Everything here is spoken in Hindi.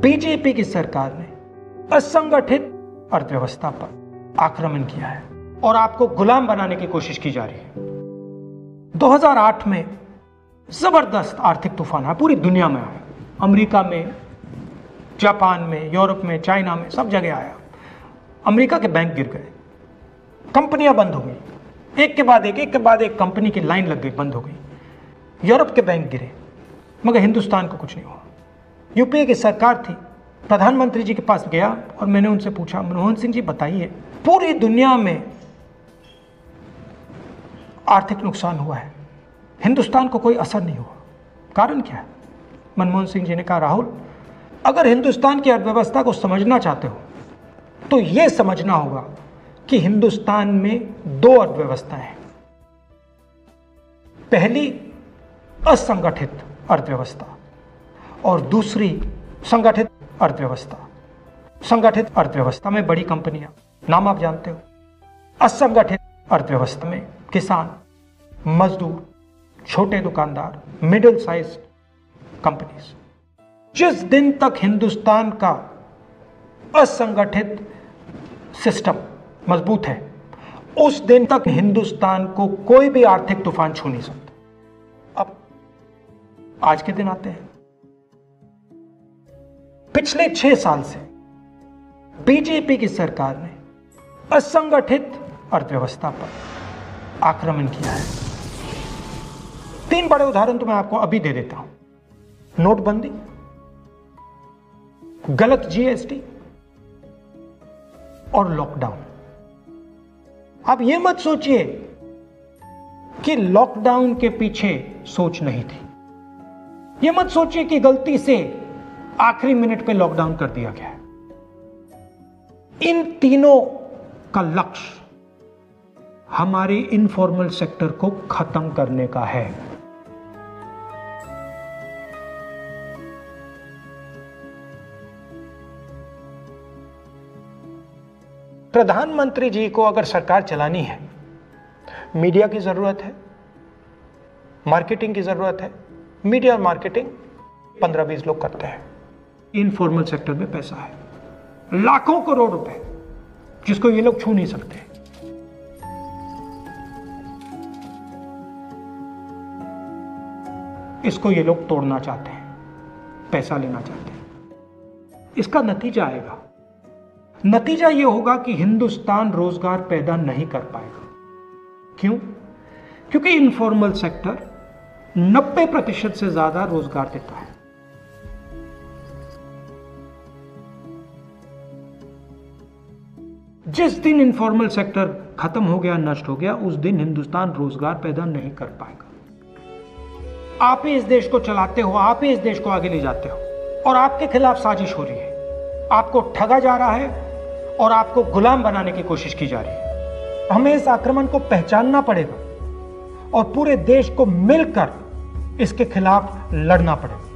बीजेपी की सरकार ने असंगठित अर्थव्यवस्था पर आक्रमण किया है और आपको गुलाम बनाने की कोशिश की जा रही है। 2008 में जबरदस्त आर्थिक तूफान आया, पूरी दुनिया में आया, अमेरिका में, जापान में, यूरोप में, चाइना में, सब जगह आया। अमेरिका के बैंक गिर गए, कंपनियां बंद हो गई, एक के बाद एक कंपनी की लाइन लग गई, बंद हो गई। यूरोप के बैंक गिरे, मगर हिंदुस्तान को कुछ नहीं हुआ। यूपीए की सरकार थी, प्रधानमंत्री जी के पास गया और मैंने उनसे पूछा, मनमोहन सिंह जी बताइए, पूरी दुनिया में आर्थिक नुकसान हुआ है, हिंदुस्तान को कोई असर नहीं हुआ, कारण क्या है? मनमोहन सिंह जी ने कहा, राहुल, अगर हिंदुस्तान की अर्थव्यवस्था को समझना चाहते हो तो यह समझना होगा कि हिंदुस्तान में दो अर्थव्यवस्थाएं हैं। पहली असंगठित अर्थव्यवस्था और दूसरी संगठित अर्थव्यवस्था। संगठित अर्थव्यवस्था में बड़ी कंपनियां, नाम आप जानते हो। असंगठित अर्थव्यवस्था में किसान, मजदूर, छोटे दुकानदार, मिडिल साइज कंपनीज। जिस दिन तक हिंदुस्तान का असंगठित सिस्टम मजबूत है, उस दिन तक हिंदुस्तान को कोई भी आर्थिक तूफान छू नहीं सकता। अब आज के दिन आते हैं। पिछले 6 साल से बीजेपी की सरकार ने असंगठित अर्थव्यवस्था पर आक्रमण किया है। 3 बड़े उदाहरण तो मैं आपको अभी दे देता हूं। नोटबंदी, गलत जीएसटी और लॉकडाउन। आप यह मत सोचिए कि लॉकडाउन के पीछे सोच नहीं थी। यह मत सोचिए कि गलती से आखिरी मिनट पे लॉकडाउन कर दिया गया है। इन तीनों का लक्ष्य हमारे इनफॉर्मल सेक्टर को खत्म करने का है। प्रधानमंत्री जी को अगर सरकार चलानी है, मीडिया की जरूरत है, मार्केटिंग की जरूरत है। मीडिया और मार्केटिंग 15-20 लोग करते हैं। इनफॉर्मल सेक्टर में पैसा है, लाखों करोड़ रुपए, जिसको ये लोग छू नहीं सकते। इसको ये लोग तोड़ना चाहते हैं, पैसा लेना चाहते हैं। इसका नतीजा आएगा। नतीजा यह होगा कि हिंदुस्तान रोजगार पैदा नहीं कर पाएगा। क्यों? क्योंकि इनफॉर्मल सेक्टर 90% से ज्यादा रोजगार देता है। जिस दिन इनफॉर्मल सेक्टर खत्म हो गया, नष्ट हो गया, उस दिन हिंदुस्तान रोजगार पैदा नहीं कर पाएगा। आप ही इस देश को चलाते हो, आप ही इस देश को आगे ले जाते हो और आपके खिलाफ साजिश हो रही है। आपको ठगा जा रहा है और आपको गुलाम बनाने की कोशिश की जा रही है। हमें इस आक्रमण को पहचानना पड़ेगा और पूरे देश को मिलकर इसके खिलाफ लड़ना पड़ेगा।